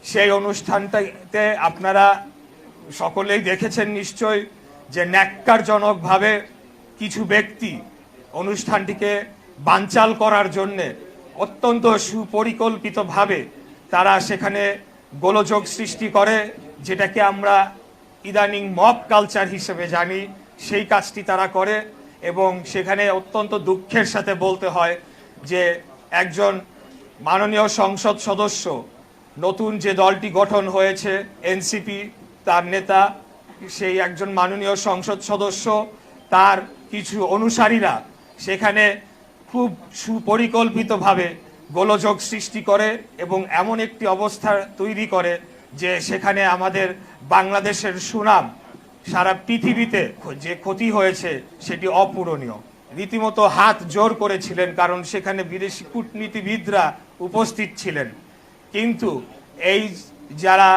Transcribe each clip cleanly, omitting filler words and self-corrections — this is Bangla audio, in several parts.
সেই অনুষ্ঠানটাতে আপনারা সকলেই দেখেছেন নিশ্চয় যে ন্যাক্কারজনকভাবে কিছু ব্যক্তি অনুষ্ঠানটিকে বানচাল করার জন্যে অত্যন্ত সুপরিকল্পিতভাবে তারা সেখানে গোলযোগ সৃষ্টি করে, যেটাকে আমরা ইদানিং মব কালচার হিসেবে জানি, সেই কাজটি তারা করে। এবং সেখানে অত্যন্ত দুঃখের সাথে বলতে হয় যে একজন মাননীয় সংসদ সদস্য, নতুন যে দলটি গঠন হয়েছে এনসিপি, তার নেতা, সেই একজন মাননীয় সংসদ সদস্য, তার কিছু অনুসারীরা সেখানে খুব সুপরিকল্পিতভাবে গোলযোগ সৃষ্টি করে এবং এমন একটি অবস্থা তৈরি করে যে সেখানে আমাদের বাংলাদেশের সুনাম সারা পৃথিবীতে যে ক্ষতি হয়েছে সেটি অপূরণীয়। রীতিমতো হাত জোর করেছিলেন, কারণ সেখানে বিদেশি কূটনীতিবিদরা উপস্থিত ছিলেন। কিন্তু এই যারা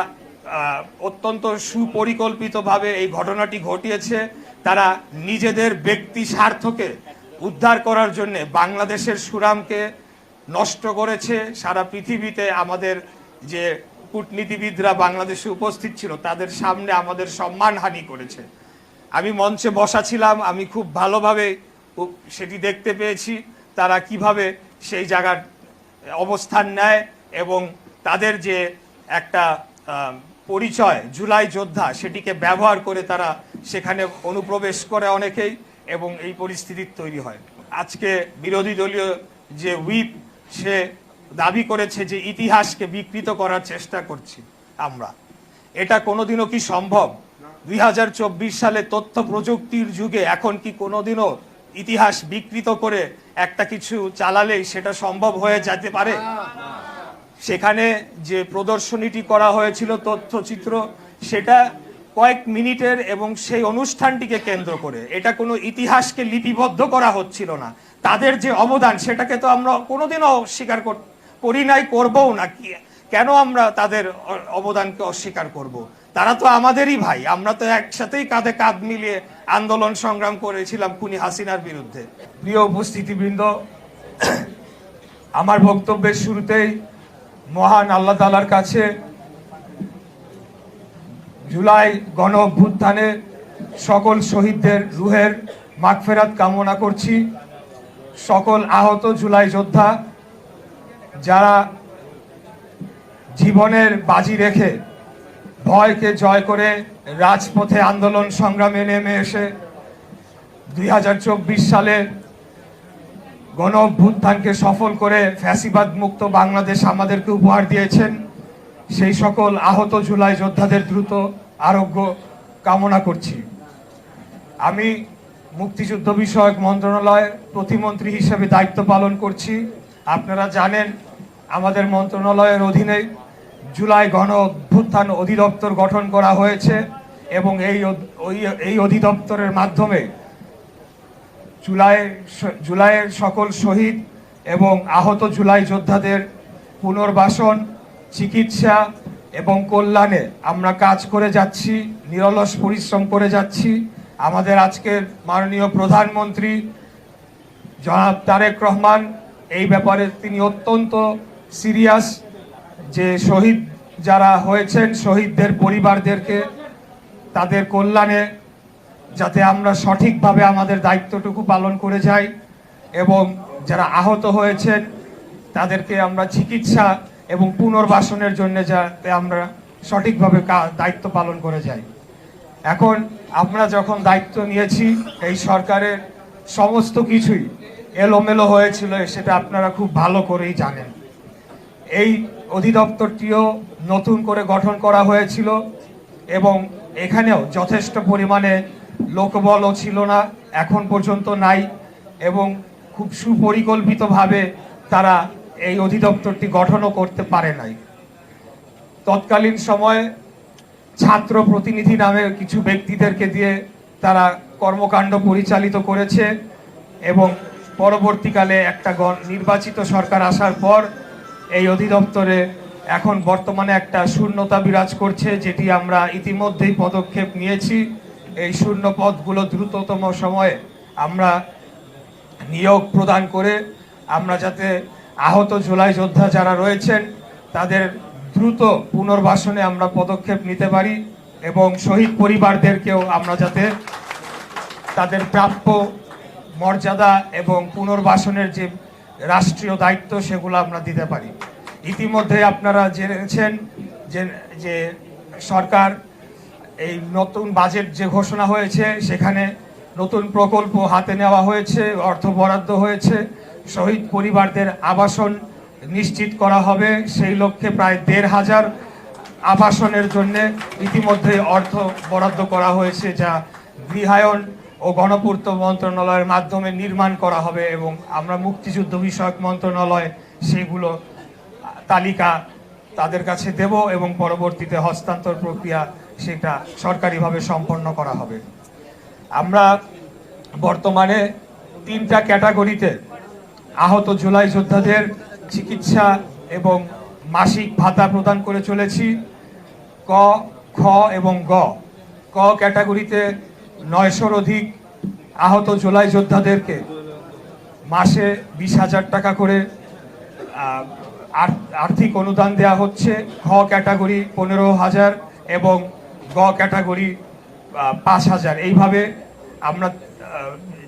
অত্যন্ত সুপরিকল্পিতভাবে এই ঘটনাটি ঘটিয়েছে, তারা নিজেদের ব্যক্তি স্বার্থকে উদ্ধার করার জন্য বাংলাদেশের সুনামকে নষ্ট করেছে। সারা পৃথিবীতে আমাদের যে কূটনীতিবিদরা বাংলাদেশে উপস্থিত ছিল তাদের সামনে আমাদের সম্মানহানি করেছে। আমি মঞ্চে বসা ছিলাম, আমি খুব ভালোভাবে সেটি দেখতে পেয়েছি তারা কিভাবে সেই জায়গার অবস্থান নেয় এবং তাদের যে একটা পরিচয় জুলাই যোদ্ধা, সেটিকে ব্যবহার করে তারা সেখানে অনুপ্রবেশ করে অনেকেই, এবং এই পরিস্থিতি তৈরি হয়। আজকে বিরোধী দলীয় যে হুইপ, সে দাবি করেছে যে ইতিহাসকে বিকৃত করার চেষ্টা করছি আমরা। এটা কোনোদিনও কি সম্ভব? 2024 সালে তথ্য প্রযুক্তির যুগে এখন কি কোনোদিনও ইতিহাস বিকৃত করে একটা কিছু চালালেই সেটা সম্ভব হয়ে যেতে পারে? সেখানে যে প্রদর্শনীটি করা হয়েছিল তথ্যচিত্র, সেটা কয়েক মিনিটের এবং সেই অনুষ্ঠানটিকে কেন্দ্র করে, এটা কোনো ইতিহাসকে লিপিবদ্ধ করা হচ্ছিল না। তাদের যে অবদান, সেটাকে তো আমরা কোনোদিনও অস্বীকার করি নাই, করবও না। কেন আমরা তাদের অবদানকে অস্বীকার করব? তারা তো আমাদেরই ভাই, আমরা তো একসাথেই কাঁধে কাঁধ মিলিয়ে আন্দোলন সংগ্রাম করেছিলাম খুনি হাসিনার বিরুদ্ধে। প্রিয় উপস্থিতিবৃন্দ, আমার বক্তব্যের শুরুতেই মহান আল্লাহ তাআলার কাছে জুলাই গণ অভ্যুত্থানে সকল শহীদদের রুহের মাগফিরাত কামনা করছি। সকল আহত জুলাই যোদ্ধা যারা জীবনের বাজি রেখে ভয়কে জয় করে রাজপথে আন্দোলন সংগ্রামে নেমে এসে 2024 সালে গণ অভ্যুত্থানকে সফল করে ফ্যাসিবাদ মুক্ত বাংলাদেশ আমাদেরকে উপহার দিয়েছেন, সেই সকল আহত জুলাই যোদ্ধাদের দ্রুত আরোগ্য কামনা করছি। আমি মুক্তিযুদ্ধ বিষয়ক মন্ত্রণালয়ের প্রতিমন্ত্রী হিসেবে দায়িত্ব পালন করছি। আপনারা জানেন আমাদের মন্ত্রণালয়ের অধীনে জুলাই গণ অভ্যুত্থান অধিদপ্তর গঠন করা হয়েছে এবং এই অধিদপ্তরের মাধ্যমে জুলাইয়ের সকল শহীদ এবং আহত জুলাই যোদ্ধাদের পুনর্বাসন, চিকিৎসা এবং কল্যাণে আমরা কাজ করে যাচ্ছি, নিরলস পরিশ্রম করে যাচ্ছি। আমাদের আজকের মাননীয় প্রধানমন্ত্রী জনাব তারেক রহমান এই ব্যাপারে তিনি অত্যন্ত সিরিয়াস, যে শহীদ যারা হয়েছেন শহীদদের পরিবারদেরকে তাদের কল্যাণে যাতে আমরা সঠিকভাবে আমাদের দায়িত্বটুকু পালন করে যাই এবং যারা আহত হয়েছেন তাদেরকে আমরা চিকিৎসা এবং পুনর্বাসনের জন্য যাতে আমরা সঠিকভাবে দায়িত্ব পালন করে যাই। এখন আমরা যখন দায়িত্ব নিয়েছি, এই সরকারের সমস্ত কিছুই এলোমেলো হয়েছিল, সেটা আপনারা খুব ভালো করেই জানেন। এই অধিদপ্তরটিও নতুন করে গঠন করা হয়েছিল এবং এখানেও যথেষ্ট পরিমাণে লোকবলও ছিল না, এখন পর্যন্ত নাই, এবং খুব সুপরিকল্পিতভাবে তারা এই অধিদপ্তরটি গঠনও করতে পারে নাই। তৎকালীন সময়ে ছাত্র প্রতিনিধি নামে কিছু ব্যক্তিদেরকে দিয়ে তারা কর্মকাণ্ড পরিচালিত করেছে এবং পরবর্তীকালে একটা নির্বাচিত সরকার আসার পর এই অধিদপ্তরে এখন বর্তমানে একটা শূন্যতা বিরাজ করছে, যেটি আমরা ইতিমধ্যেই পদক্ষেপ নিয়েছি। এই শূন্য পদগুলো দ্রুততম সময়ে আমরা নিয়োগ প্রদান করে আমরা যাতে আহত জুলাই যোদ্ধা যারা রয়েছেন তাদের দ্রুত পুনর্বাসনে আমরা পদক্ষেপ নিতে পারি এবং শহীদ পরিবারদেরকেও আমরা যাতে তাদের প্রাপ্য মর্যাদা এবং পুনর্বাসনের যে রাষ্ট্রীয় দায়িত্ব সেগুলো আমরা দিতে পারি। ইতিমধ্যে আপনারা জেনেছেন যে সরকার এই নতুন বাজেট যে ঘোষণা হয়েছে সেখানে নতুন প্রকল্প হাতে নেওয়া হয়েছে, অর্থ বরাদ্দ হয়েছে, শহীদ পরিবারদের আবাসন নিশ্চিত করা হবে। সেই লক্ষ্যে প্রায় ১৫০০ আবাসনের জন্য ইতিমধ্যে অর্থ বরাদ্দ করা হয়েছে, যা গৃহায়ন ও গণপূর্ত মন্ত্রণালয়ের মাধ্যমে নির্মাণ করা হবে এবং আমরা মুক্তিযুদ্ধ বিষয়ক মন্ত্রণালয় সেগুলো তালিকা তাদের কাছে দেব এবং পরবর্তীতে হস্তান্তর প্রক্রিয়া সেটা সরকারিভাবে সম্পন্ন করা হবে। আমরা বর্তমানে 3টা ক্যাটাগরিতে আহত জুলাই যোদ্ধাদের চিকিৎসা এবং মাসিক ভাতা প্রদান করে চলেছি। ক, খ এবং গ। ক ক্যাটাগরিতে 900-র অধিক আহত জুলাই যোদ্ধাদেরকে মাসে 20,000 টাকা করে আর্থিক অনুদান দেওয়া হচ্ছে। খ ক্যাটাগরি 15,000 এবং গ ক্যাটাগরি 5,000। এইভাবে আমরা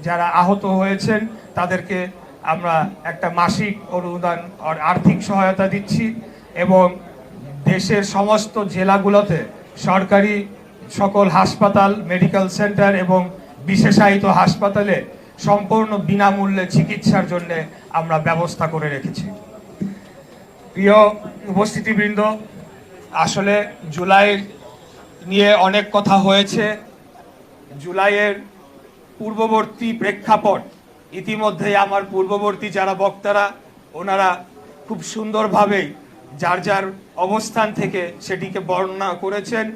যারা আহত হয়েছেন তাদেরকে আমরা একটা মাসিক অনুদান আর্থিক সহায়তা দিচ্ছি এবং দেশের সমস্ত জেলাগুলোতে সরকারি সকল হাসপাতাল, মেডিকেল সেন্টার এবং বিশেষায়িত হাসপাতালে সম্পূর্ণ বিনামূল্যে চিকিৎসার জন্য আমরা ব্যবস্থা করে রেখেছি। প্রিয় উপস্থিতিবৃন্দ, আসলে জুলাই নিয়ে অনেক কথা হয়েছে। জুলাইয়ের পূর্ববর্তী প্রেক্ষাপট ইতিমধ্যেই আমার পূর্ববর্তী যারা বক্তারা ওনারা খুব সুন্দরভাবেই যার যার অবস্থান থেকে সেটিকে বর্ণনা করেছেন।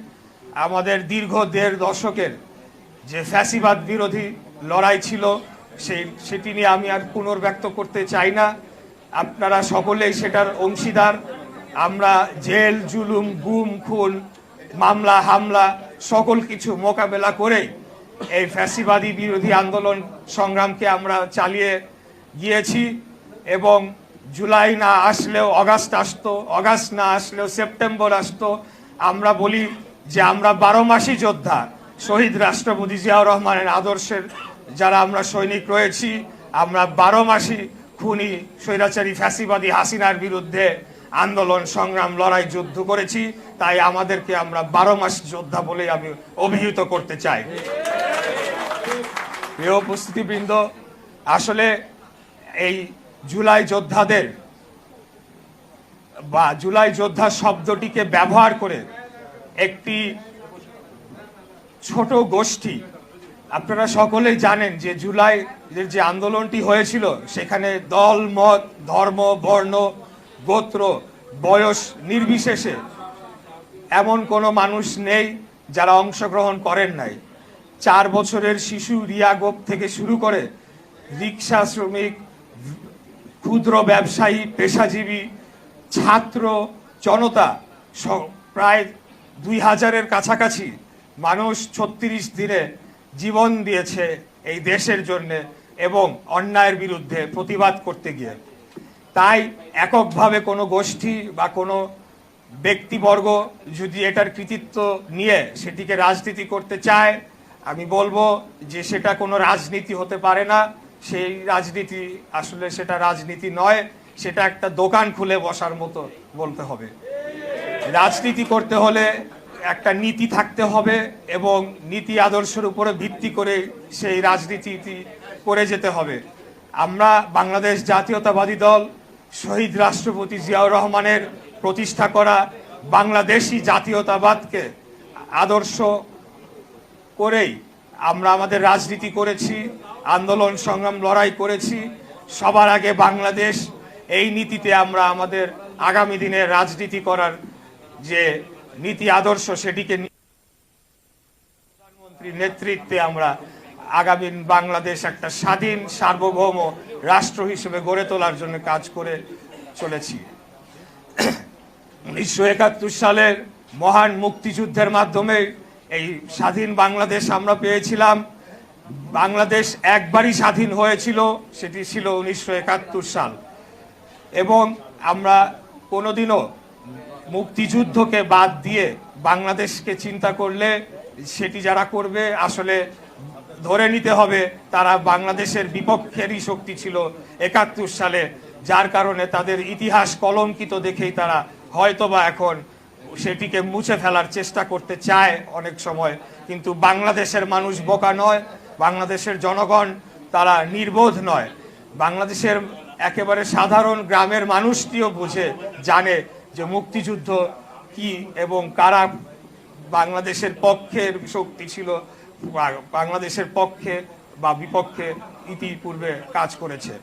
আমাদের দীর্ঘ 1.5 দশকের যে ফ্যাসিবাদ বিরোধী লড়াই ছিল সেটি নিয়ে আমি আর পুনর্ব্যক্ত করতে চাই না। আপনারা সকলেই সেটার অংশীদার। আমরা জেল, জুলুম, গুম, খুন, মামলা, হামলা সকল কিছু মোকাবেলা করে এই ফ্যাসিবাদী বিরোধী আন্দোলন সংগ্রামকে আমরা চালিয়ে গিয়েছি এবং জুলাই না আসলেও অগাস্ট আসতো, অগাস্ট না আসলেও সেপ্টেম্বর আসতো। আমরা বলি যে আমরা 12 মাসই যোদ্ধা। শহীদ রাষ্ট্রপতি জিয়াউর রহমানের আদর্শের যারা আমরা সৈনিক রয়েছি, আমরা 12 মাসই খুনি স্বৈরাচারী ফ্যাসিবাদী হাসিনার বিরুদ্ধে আন্দোলন, সংগ্রাম, লড়াই, যুদ্ধ করেছি। তাই আমাদেরকে আমরা 12 মাস যোদ্ধা বলে আমি অভিহিত করতে চাই। প্রিয় উপস্থিতিবৃন্দ, আসলে এই জুলাই যোদ্ধাদের বা জুলাই যোদ্ধা শব্দটিকে ব্যবহার করে একটি ছোট গোষ্ঠী, আপনারা সকলেই জানেন যে জুলাইয়ের যে আন্দোলনটি হয়েছিল সেখানে দল, মত, ধর্ম, বর্ণ, গোত্র, বয়স নির্বিশেষে এমন কোনো মানুষ নেই যারা অংশগ্রহণ করেন নাই। 4 বছরের শিশু রিয়া গোপ থেকে শুরু করে রিক্সা শ্রমিক, ক্ষুদ্র ব্যবসায়ী, পেশাজীবী, ছাত্র জনতা প্রায় 2000-এর কাছাকাছি মানুষ 36 দিনে জীবন দিয়েছে এই দেশের জন্য এবং অন্যায়ের বিরুদ্ধে প্রতিবাদ করতে গিয়ে। তাই এককভাবে কোনো গোষ্ঠী বা কোনো ব্যক্তিবর্গ যদি এটার কৃতিত্ব নিয়ে সেটিকে রাজনীতি করতে চায়, আমি বলবো যে সেটা কোনো রাজনীতি হতে পারে না। সেই রাজনীতি আসলে সেটা রাজনীতি নয়, সেটা একটা দোকান খুলে বসার মতো বলতে হবে। রাজনীতি করতে হলে একটা নীতি থাকতে হবে এবং নীতি আদর্শের উপরে ভিত্তি করে সেই রাজনীতি করে যেতে হবে। আমরা বাংলাদেশ জাতীয়তাবাদী দল শহীদ রাষ্ট্রপতি জিয়াউর রহমানের প্রতিষ্ঠা করা বাংলাদেশি জাতীয়তাবাদকে আদর্শ করেই আমরা আমাদের রাজনীতি করেছি, আন্দোলন, সংগ্রাম, লড়াই করেছি। সবার আগে বাংলাদেশ, এই নীতিতে আমরা আমাদের আগামী দিনের রাজনীতি করার যে নীতি আদর্শ সেটিকে প্রধানমন্ত্রীর নেতৃত্বে আমরা আগামী বাংলাদেশ একটা স্বাধীন সার্বভৌম রাষ্ট্র হিসেবে গড়ে তোলার জন্য কাজ করে চলেছি। 1971 সালের মহান মুক্তিযুদ্ধের মাধ্যমে এই স্বাধীন বাংলাদেশ আমরা পেয়েছিলাম। বাংলাদেশ একবারই স্বাধীন হয়েছিল, সেটি ছিল 1971 সাল। এবং আমরা কোনোদিনও মুক্তিযুদ্ধকে বাদ দিয়ে বাংলাদেশকে চিন্তা করলে সেটি যারা করবে আসলে ধরে নিতে হবে তারা বাংলাদেশের বিপক্ষেরই শক্তি ছিল ৭১ সালে, যার কারণে তাদের ইতিহাস কলঙ্কিত দেখেই তারা হয়তোবা এখন সেটিকে মুছে ফেলার চেষ্টা করতে চায় অনেক সময়। কিন্তু বাংলাদেশের মানুষ বোকা নয়, বাংলাদেশের জনগণ তারা নির্বোধ নয়। বাংলাদেশের একেবারে সাধারণ গ্রামের মানুষটিও বুঝে জানে যে মুক্তিযুদ্ধ কি এবং কারা বাংলাদেশের পক্ষের শক্তি ছিল, বাংলাদেশের পক্ষে বা বিপক্ষে ইতিপূর্বে কাজ করেছে।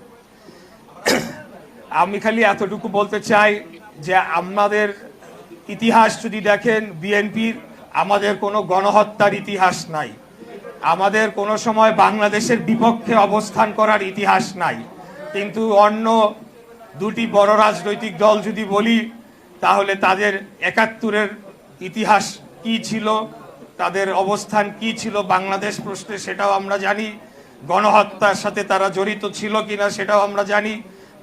আমি খালি এতটুকু বলতে চাই যে আমাদের ইতিহাস যদি দেখেন, বিএনপির আমাদের কোনো গণহত্যার ইতিহাস নাই, আমাদের কোনো সময় বাংলাদেশের বিপক্ষে অবস্থান করার ইতিহাস নাই। কিন্তু অন্য দুটি বড় রাজনৈতিক দল যদি বলি তাহলে তাদের ৭১-এর ইতিহাস কি ছিল, তাদের অবস্থান কি ছিল বাংলাদেশ প্রশ্নে সেটাও আমরা জানি, গণহত্যার সাথে তারা জড়িত ছিল কিনা সেটাও আমরা জানি।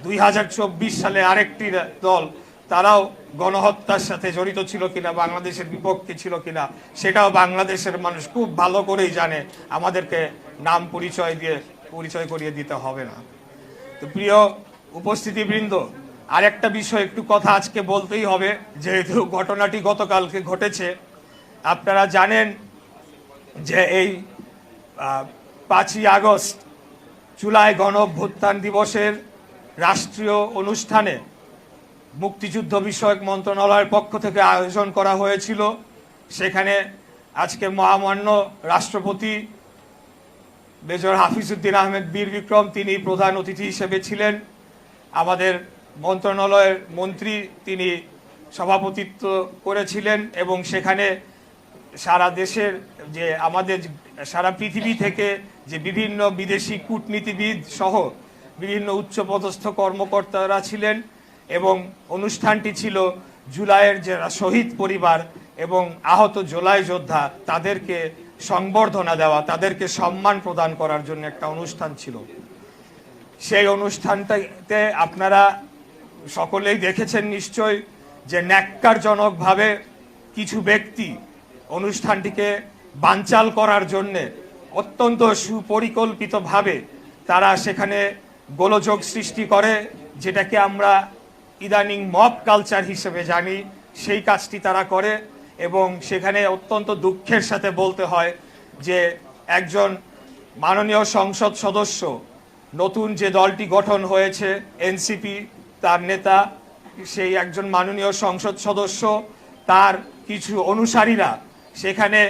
২০২৪ সালে আরেকটি দল তারাও গণহত্যার সাথে জড়িত ছিল কিনা, বাংলাদেশের বিপক্ষে ছিল কিনা সেটাও বাংলাদেশের মানুষ খুব ভালো করেই জানে, আমাদেরকে নাম পরিচয় করিয়ে দিতে হবে না। তো প্রিয় উপস্থিতিবৃন্দ, আরেকটা বিষয় একটু কথা আজকে বলতেই হবে, যেহেতু ঘটনাটি গতকালকে ঘটেছে। আপনারা জানেন যে এই ৫ই আগস্ট জুলাই গণ অভ্যুত্থান দিবসের রাষ্ট্রীয় অনুষ্ঠানে মুক্তিযুদ্ধ বিষয়ক মন্ত্রণালয়ের পক্ষ থেকে আয়োজন করা হয়েছিল। সেখানে আজকে মহামান্য রাষ্ট্রপতি মেজর হাফিজউদ্দিন আহমেদ বীর বিক্রম তিনি প্রধান অতিথি হিসেবে ছিলেন। আমাদের মন্ত্রণালয়ের মন্ত্রী তিনি সভাপতিত্ব করেছিলেন এবং সেখানে সারা দেশের যে আমাদের সারা পৃথিবী থেকে যে বিভিন্ন বিদেশি কূটনীতিবিদ সহ বিভিন্ন উচ্চপদস্থ কর্মকর্তারা ছিলেন এবং অনুষ্ঠানটি ছিল জুলাইয়ের যারা শহীদ পরিবার এবং আহত জুলাই যোদ্ধা তাদেরকে সংবর্ধনা দেওয়া, তাদেরকে সম্মান প্রদান করার জন্য একটা অনুষ্ঠান ছিল। সেই অনুষ্ঠানটাতে আপনারা সকলেই দেখেছেন নিশ্চয় যে ন্যাক্কারজনকভাবে কিছু ব্যক্তি অনুষ্ঠানটিকে বানচাল করার জন্যে অত্যন্ত সুপরিকল্পিতভাবে তারা সেখানে গোলযোগ সৃষ্টি করে, যেটাকে আমরা ইদানিং মব কালচার হিসেবে জানি, সেই কাজটি তারা করে। এবং সেখানে অত্যন্ত দুঃখের সাথে বলতে হয় যে একজন মাননীয় সংসদ সদস্য, নতুন যে দলটি গঠন হয়েছে এনসিপি, তার নেতা, সেই একজন মাননীয় সংসদ সদস্য, তার কিছু অনুসারীরা সেখানে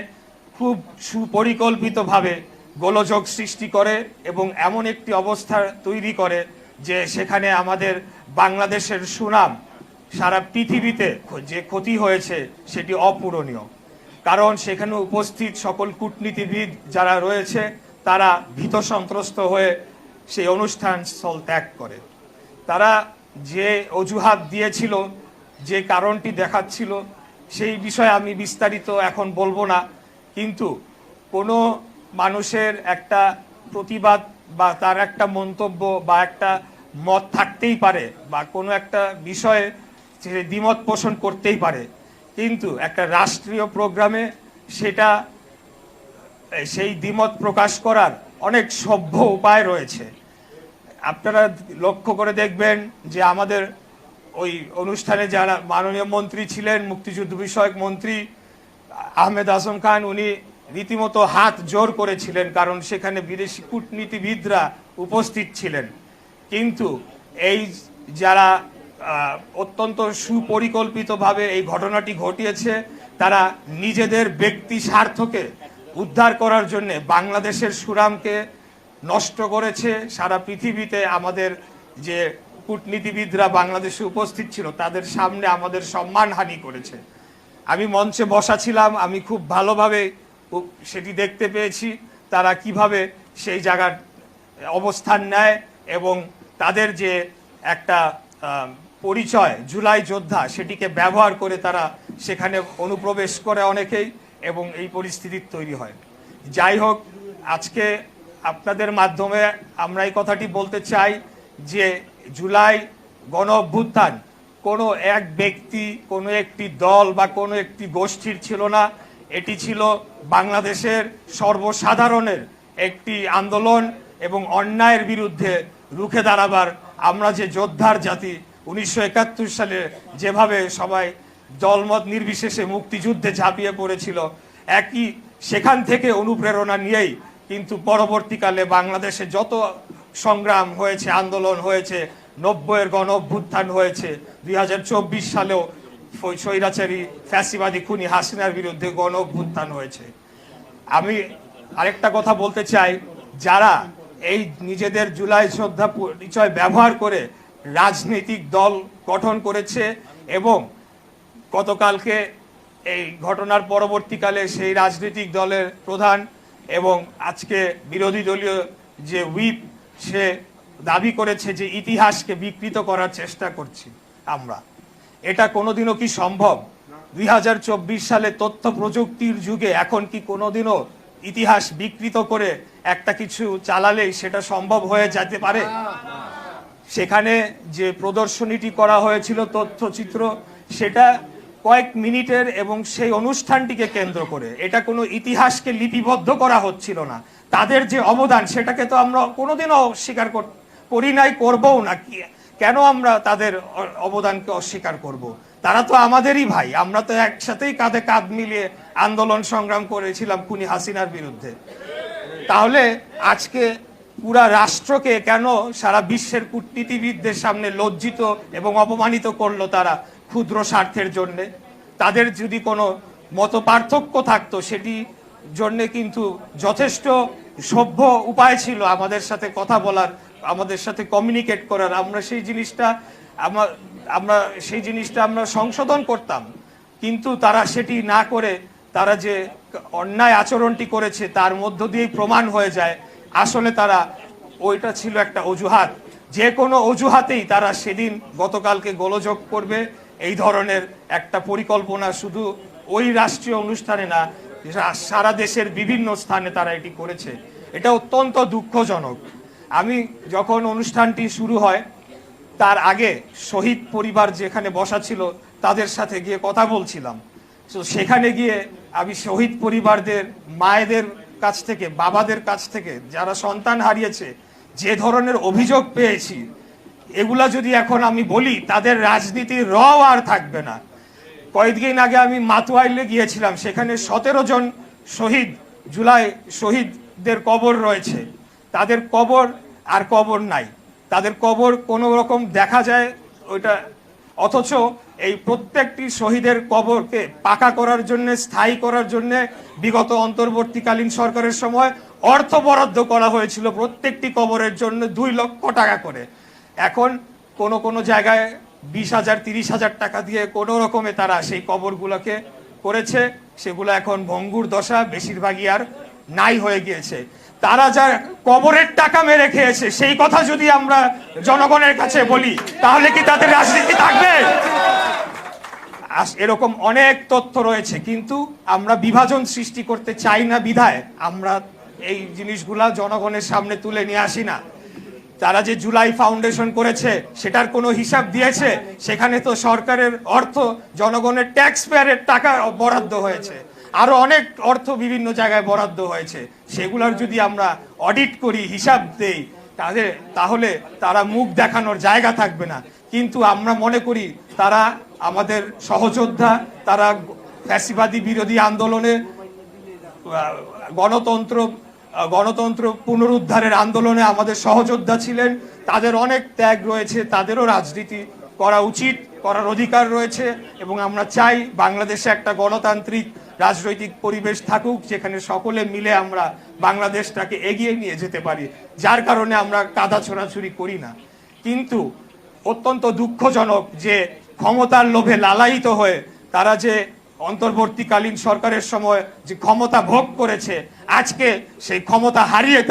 খুব সুপরিকল্পিতভাবে গোলযোগ সৃষ্টি করে এবং এমন একটি অবস্থা তৈরি করে যে সেখানে আমাদের বাংলাদেশের সুনাম সারা পৃথিবীতে যে ক্ষতি হয়েছে সেটি অপূরণীয়। কারণ সেখানে উপস্থিত সকল কূটনীতিবিদ যারা রয়েছে তারা ভীত সন্ত্রস্ত হয়ে সেই অনুষ্ঠান স্থল ত্যাগ করে। তারা যে অজুহাত দিয়েছিল, যে কারণটি দেখাচ্ছিল, সেই বিষয়ে আমি বিস্তারিত এখন বলবো না। কিন্তু কোনো মানুষের একটা প্রতিবাদ বা তার একটা মন্তব্য বা একটা মত থাকতেই পারে বা কোনো একটা বিষয়ে সে দ্বিমত পোষণ করতেই পারে, কিন্তু একটা রাষ্ট্রীয় প্রোগ্রামে সেই দ্বিমত প্রকাশ করার অনেক সভ্য উপায় রয়েছে। আপনারা লক্ষ্য করে দেখবেন যে আমাদের ওই অনুষ্ঠানে যারা মাননীয় মন্ত্রী ছিলেন, মুক্তিযুদ্ধ বিষয়ক মন্ত্রী আহমেদ আজম খান, উনি রীতিমতো হাত জোর করেছিলেন কারণ সেখানে বিদেশি কূটনীতিবিদরা উপস্থিত ছিলেন। কিন্তু এই যারা অত্যন্ত সুপরিকল্পিতভাবে এই ঘটনাটি ঘটিয়েছে, তারা নিজেদের ব্যক্তি স্বার্থকে উদ্ধার করার জন্য বাংলাদেশের সুনামকে নষ্ট করেছে। সারা পৃথিবীতে আমাদের যে কূটনীতিবিদরা বাংলাদেশে উপস্থিত ছিল তাদের সামনে আমাদের সম্মানহানি করেছে। আমি মঞ্চে বসা ছিলাম, আমি খুব ভালোভাবে সেটি দেখতে পেয়েছি তারা কিভাবে সেই জায়গার অবস্থান নেয় এবং তাদের যে একটা পরিচয় জুলাই যোদ্ধা সেটিকে ব্যবহার করে তারা সেখানে অনুপ্রবেশ করে অনেকেই এবং এই পরিস্থিতি তৈরি হয়। যাই হোক, আজকে আপনাদের মাধ্যমে আমরা এই কথাটি বলতে চাই যে জুলাই গণ অভ্যুত্থান কোনো এক ব্যক্তি, কোনো একটি দল বা কোনো একটি গোষ্ঠীর ছিল না। এটি ছিল বাংলাদেশের সর্বসাধারণের একটি আন্দোলন এবং অন্যায়ের বিরুদ্ধে রুখে দাঁড়াবার আমরা যে যোদ্ধার জাতি 1971 সালে যেভাবে সবাই দলমত নির্বিশেষে মুক্তিযুদ্ধে ঝাঁপিয়ে পড়েছিল, একই সেখান থেকে অনুপ্রেরণা নিয়েই কিন্তু পরবর্তীকালে বাংলাদেশে যত সংগ্রাম হয়েছে, আন্দোলন হয়েছে, 90-এর গণ অভ্যুত্থান হয়েছে, 2024 সালেও স্বৈরাচারী ফ্যাসিবাদী খুনি হাসিনার বিরুদ্ধে গণ অভ্যুত্থান হয়েছে। আমি আরেকটা কথা বলতে চাই, যারা এই নিজেদের জুলাই যোদ্ধা পরিচয় ব্যবহার করে রাজনৈতিক দল গঠন করেছে এবং গতকালকে এই ঘটনার পরবর্তীকালে সেই রাজনৈতিক দলের প্রধান এবং আজকে বিরোধী দলীয় যে হুইপ, সে দাবি করেছে যে ইতিহাসকে বিকৃত করার চেষ্টা করছি আমরা। এটা কোনোদিনও কি সম্ভব? 2024 সালে তথ্য প্রযুক্তির যুগে এখন কি কোনোদিনও ইতিহাস বিকৃত করে একটা কিছু চালালেই সেটা সম্ভব হয়ে যেতে পারে? সেখানে যে প্রদর্শনীটি করা হয়েছিল তথ্যচিত্র, সেটা কয়েক মিনিটের এবং সেই অনুষ্ঠানটিকে কেন্দ্র করে এটা কোনো ইতিহাসকে লিপিবদ্ধ করা হচ্ছিল না। তাদের যে অবদান সেটাকে তো আমরা কোনোদিনও অস্বীকার করি নাই, করবও না। কেন আমরা তাদের অবদানকে অস্বীকার করব? তারা তো আমাদেরই ভাই। আমরা তো একসাথেই কাঁধে কাঁধ মিলিয়ে আন্দোলন সংগ্রাম করেছিলাম খুনি হাসিনার বিরুদ্ধে। তাহলে আজকে পুরা রাষ্ট্রকে কেন সারা বিশ্বের কূটনীতিবিদদের সামনে লজ্জিত এবং অপমানিত করলো তারা ক্ষুদ্র স্বার্থের জন্যে? তাদের যদি কোনো মত পার্থক্য থাকতো সেটি জন্যে কিন্তু যথেষ্ট সভ্য উপায় ছিল আমাদের সাথে কথা বলার, আমাদের সাথে কমিউনিকেট করার। আমরা সেই জিনিসটা আমরা সংশোধন করতাম, কিন্তু তারা সেটি না করে তারা যে অন্যায় আচরণটি করেছে তার মধ্য দিয়েই প্রমাণ হয়ে যায় আসলে তারা ওইটা ছিল একটা অজুহাত। যে কোনো অজুহাতেই তারা সেদিন গতকালকে গোলযোগ করবে, এই ধরনের একটা পরিকল্পনা শুধু ওই রাষ্ট্রীয় অনুষ্ঠানে না, সারা দেশের বিভিন্ন স্থানে তারা এটি করেছে। এটা অত্যন্ত দুঃখজনক। আমি যখন অনুষ্ঠানটি শুরু হয় তার আগে শহীদ পরিবার যেখানে বসা ছিল তাদের সাথে গিয়ে কথা বলছিলাম। তো সেখানে গিয়ে আমি শহীদ পরিবারদের মায়েদের কাছ থেকে, বাবাদের কাছ থেকে, যারা সন্তান হারিয়েছে, যে ধরনের অভিযোগ পেয়েছি, এগুলা যদি এখন আমি বলি তাদের রাজনীতির আর থাকবে না। কয়েকদিন আগে আমি মাতুয়াইলে গিয়েছিলাম, সেখানে 17 জন জুলাই শহীদদের কবর রয়েছে। তাদের কবর আর কবর নাই, তাদের কবর কোনো রকম দেখা যায় ওইটা, অথচ এই প্রত্যেকটি শহীদের কবরকে পাকা করার জন্য, স্থায়ী করার জন্য বিগত অন্তর্বর্তীকালীন সরকারের সময় অর্থ বরাদ্দ করা হয়েছিল প্রত্যেকটি কবরের জন্য 2 লক্ষ টাকা করে। এখন কোনো জায়গায় 20,000 30,000 টাকা দিয়ে কোনো রকমে তারা সেই কবরগুলোকে করেছে। সেগুলো এখন ভঙ্গুর দশা, বেশিরভাগই আর নাই হয়ে গিয়েছে। তারা যা কবরের টাকা মেরে খেয়েছে সেই কথা যদি আমরা জনগণের কাছে বলি তাহলে কি তাদের রাজনীতি থাকবে? এরকম অনেক তথ্য রয়েছে, কিন্তু আমরা বিভাজন সৃষ্টি করতে চাই না বিধায় আমরা এই জিনিসগুলা জনগণের সামনে তুলে নিয়ে আসি না। তারা যে জুলাই ফাউন্ডেশন করেছে সেটার কোনো হিসাব দিয়েছে? সেখানে তো সরকারের অর্থ, জনগণের ট্যাক্স পেয়ারের টাকা বরাদ্দ হয়েছে, আরো অনেক অর্থ বিভিন্ন জায়গায় বরাদ্দ হয়েছে। সেগুলোর যদি আমরা অডিট করি, হিসাব দেই, তাহলে তারা মুখ দেখানোর জায়গা থাকবে না। কিন্তু আমরা মনে করি তারা আমাদের সহযোদ্ধা, তারা ফ্যাসিবাদী বিরোধী আন্দোলনে, গণতন্ত্র পুনরুদ্ধারের আন্দোলনে আমাদের সহযোদ্ধা ছিলেন। তাদের অনেক ত্যাগ রয়েছে, তাদেরও রাজনীতি করা উচিত, করার অধিকার রয়েছে। এবং আমরা চাই বাংলাদেশে একটা গণতান্ত্রিক রাজনৈতিক পরিবেশ থাকুক, যেখানে সকলে মিলে আমরা বাংলাদেশটাকে এগিয়ে নিয়ে যেতে পারি, যার কারণে আমরা কাদা ছোড়াছুড়ি করি না। কিন্তু অত্যন্ত দুঃখজনক যে ক্ষমতার লোভে লালায়িত হয়ে তারা যে অন্তর্বর্তীকালীন সরকারের সময় যে ক্ষমতা ভোগ করেছে, আজকে সেই ক্ষমতা হারিয়ে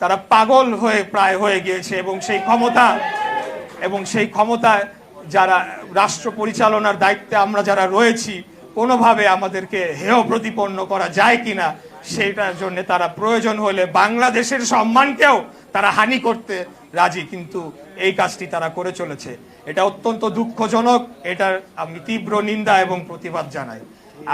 তারা পাগল হয়ে প্রায় হয়ে গিয়েছে। এবং সেই ক্ষমতা যারা রাষ্ট্র পরিচালনার দায়িত্বে আমরা যারা রয়েছি, কোনোভাবে আমাদেরকে হেয় প্রতিপন্ন করা যায় কিনা সেইটার জন্য তারা প্রয়োজন হলে বাংলাদেশের সম্মানকেও তারা হানি করতে রাজি, কিন্তু এই কাজটি তারা করে চলেছে। এটা অত্যন্ত দুঃখজনক, এটার আমি তীব্র নিন্দা এবং প্রতিবাদ জানাই।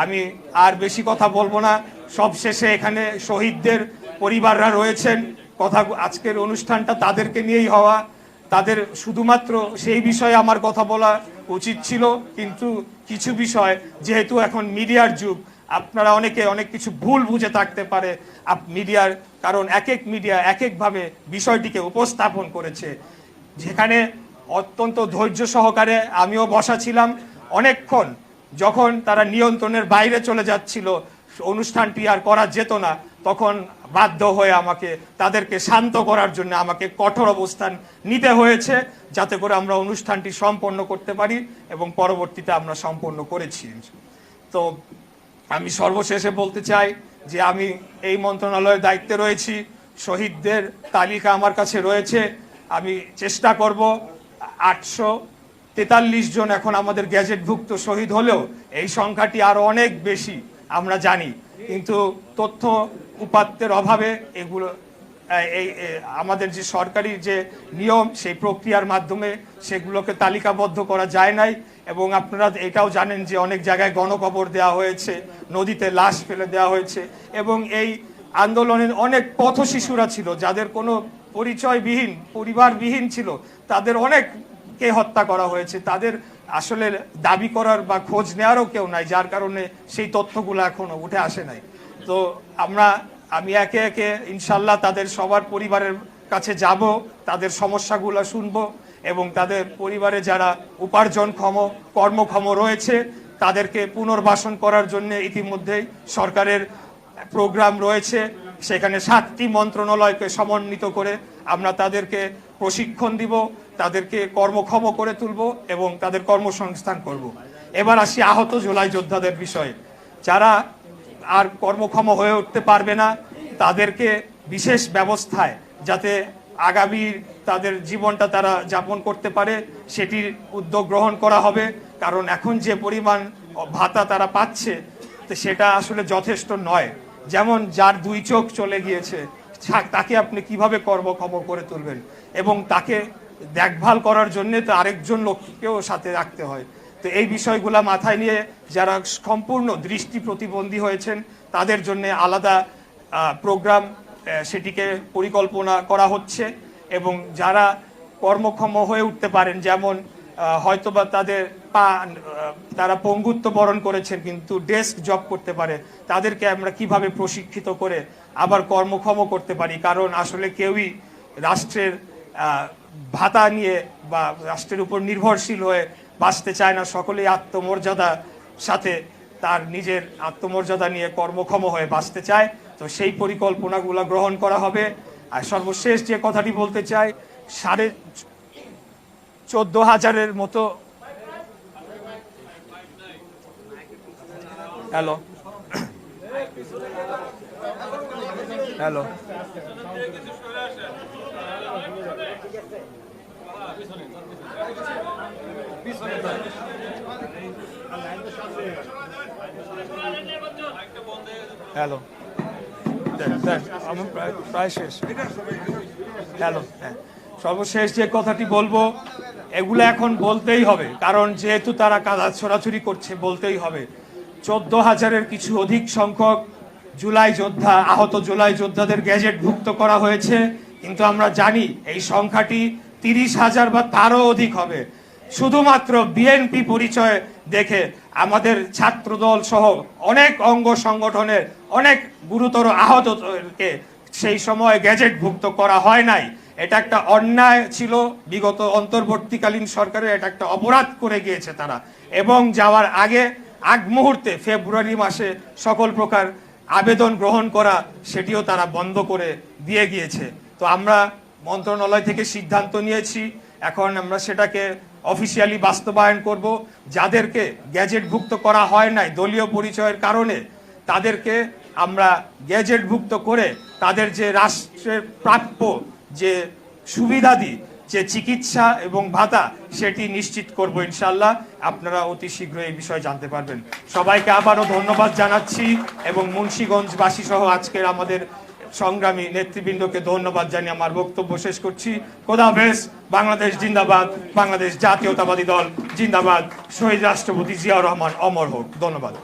আমি আর বেশি কথা বলবো না। সবশেষে এখানে শহীদদের পরিবাররা রয়েছেন, কথা আজকের অনুষ্ঠানটা তাদেরকে নিয়েই হওয়া, তাদের শুধুমাত্র সেই বিষয়ে আমার কথা বলা উচিত ছিল, কিন্তু কিছু বিষয় যেহেতু এখন মিডিয়ার যুগ, আপনারা অনেকে অনেক কিছু ভুল বুঝে থাকতে পারে মিডিয়ার, কারণ এক এক মিডিয়া এক একভাবে বিষয়টিকে উপস্থাপন করেছে। যেখানে অত্যন্ত ধৈর্য সহকারে আমিও বসা ছিলাম অনেকক্ষণ, যখন তারা নিয়ন্ত্রণের বাইরে চলে যাচ্ছিল, অনুষ্ঠানটি আর করা যেত না, তখন বাধ্য হয়ে আমাকে তাদেরকে শান্ত করার জন্য আমাকে কঠোর অবস্থান নিতে হয়েছে, যাতে করে আমরা অনুষ্ঠানটি সম্পন্ন করতে পারি, এবং পরবর্তীতে আমরা সম্পন্ন করেছি। তো আমি সর্বশেষে বলতে চাই যে আমি এই মন্ত্রণালয়ের দায়িত্বে রয়েছি, শহীদদের তালিকা আমার কাছে রয়েছে। আমি চেষ্টা করব 843 জন এখন আমাদের গ্যাজেটভুক্ত শহীদ হলেও এই সংখ্যাটি আরো অনেক বেশি আমরা জানি, কিন্তু তথ্য উপাত্তের অভাবে এগুলো আমাদের যে সরকারি যে নিয়ম সেই প্রক্রিয়ার মাধ্যমে সেগুলোকে তালিকাবদ্ধ করা যায় নাই। এবং আপনারা এটাও জানেন যে অনেক জায়গায় গণকবর দেওয়া হয়েছে, নদীতে লাশ ফেলে দেওয়া হয়েছে, এবং এই আন্দোলনের অনেক পথ শিশুরা ছিল যাদের কোনো পরিচয়বিহীন পরিবারবিহীন ছিল, তাদের অনেককে হত্যা করা হয়েছে, তাদের আসলে দাবি করার বা খোঁজ নেওয়ারও কেউ নাই, যার কারণে সেই তথ্যগুলো এখনো উঠে আসে নাই। তো আমি একে একে ইনশাল্লাহ তাদের সবার পরিবারের কাছে যাব, তাদের সমস্যাগুলো শুনবো, এবং তাদের পরিবারে যারা উপার্জনক্ষম কর্মক্ষম রয়েছে তাদেরকে পুনর্বাসন করার জন্য ইতিমধ্যেই সরকারের প্রোগ্রাম রয়েছে। সেখানে 7টি মন্ত্রণালয়কে সমন্বিত করে আমরা তাদেরকে প্রশিক্ষণ দিব, তাদেরকে কর্মক্ষম করে তুলব এবং তাদের কর্মসংস্থান করব। এবার আসি আহত জুলাই যোদ্ধাদের বিষয়ে। যারা আর কর্মক্ষম হয়ে উঠতে পারবে না, তাদেরকে বিশেষ ব্যবস্থায় যাতে আগামী তাদের জীবনটা তারা যাপন করতে পারে সেটির উদ্যোগ গ্রহণ করা হবে। কারণ এখন যে পরিমাণ ভাতা তারা পাচ্ছে সেটা আসলে যথেষ্ট নয়। যেমন যার 2 চোখ চলে গিয়েছে তাকে আপনি কিভাবে কর্মক্ষম করে তুলবেন, এবং তাকে দেখভাল করার জন্য তো আরেকজন লোককেও সাথে রাখতে হয়। তো এই বিষয়গুলা মাথায় নিয়ে যারা সম্পূর্ণ দৃষ্টি প্রতিবন্ধী হয়েছেন তাদের জন্য আলাদা প্রোগ্রাম সেটিকে পরিকল্পনা করা হচ্ছে, এবং যারা কর্মক্ষম হয়ে উঠতে পারেন, যেমন হয়তোবা তারা পঙ্গুত্ব বরণ করেছেন কিন্তু ডেস্ক জব করতে পারে, তাদেরকে আমরা কিভাবে প্রশিক্ষিত করে আবার কর্মক্ষম করতে পারি। কারণ আসলে কেউই রাষ্ট্রের ভাতা নিয়ে বা রাষ্ট্রের উপর নির্ভরশীল হয়ে বাঁচতে চায় না, সকলেই আত্মমর্যাদার সাথে তার নিজের আত্মমর্যাদা নিয়ে কর্মক্ষম হয়ে বাঁচতে চায়। তো সেই পরিকল্পনাগুলো গ্রহণ করা হবে। আর সর্বশেষ যে কথাটি বলতে চাই, 14,500-এর মতো হ্যালো হ্যালো হ্যালো প্রায় শেষ। হ্যালো, হ্যাঁ, সর্বশেষ যে কথাটি বলবো, এগুলো এখন বলতেই হবে, কারণ যেহেতু তারা কাদা ছোড়াছুরি করছে বলতেই হবে। 14,000-এর কিছু অধিক সংখ্যক জুলাই যোদ্ধা, আহত জুলাই যোদ্ধাদের গ্যাজেটভুক্ত করা হয়েছে, কিন্তু আমরা জানি এই সংখ্যাটি 30,000 বা তারও অধিক হবে। শুধুমাত্র বিএনপি পরিচয় দেখে আমাদের ছাত্রদল সহ অনেক অঙ্গ সংগঠনের অনেক গুরুতর আহতকে সেই সময় গ্যাজেটভুক্ত করা হয় নাই। এটা একটা অন্যায় ছিল, বিগত অন্তর্বর্তীকালীন সরকারের এটা একটা অপরাধ করে গিয়েছে তারা, এবং যাওয়ার আগ মুহূর্তে ফেব্রুয়ারি মাসে সকল প্রকার আবেদন গ্রহণ করা সেটিও তারা বন্ধ করে দিয়ে গিয়েছে। তো আমরা মন্ত্রণালয় থেকে সিদ্ধান্ত নিয়েছি, এখন আমরা সেটাকে অফিসিয়ালি বাস্তবায়ন করব। যাদেরকে গ্যাজেটভুক্ত করা হয় নাই দলীয় পরিচয়ের কারণে, তাদেরকে আমরা গ্যাজেটভুক্ত করে তাদের যে রাষ্ট্রের প্রাপ্য যে সুবিধাদি যে চিকিৎসা এবং ভাতা সেটি নিশ্চিত করব ইনশাআল্লাহ। আপনারা অতি শীঘ্রই এই বিষয়ে জানতে পারবেন। সবাইকে আবারও ধন্যবাদ জানাচ্ছি এবং মুন্সিগঞ্জবাসী সহ আজকের আমাদের সংগ্রামী নেতৃবৃন্দকে ধন্যবাদ জানিয়ে আমার বক্তব্য শেষ করছি। খোদা হাফেজ। বাংলাদেশ জিন্দাবাদ, বাংলাদেশ জাতীয়তাবাদী দল জিন্দাবাদ, শহীদ রাষ্ট্রপতি জিয়াউর রহমান অমর হোক। ধন্যবাদ।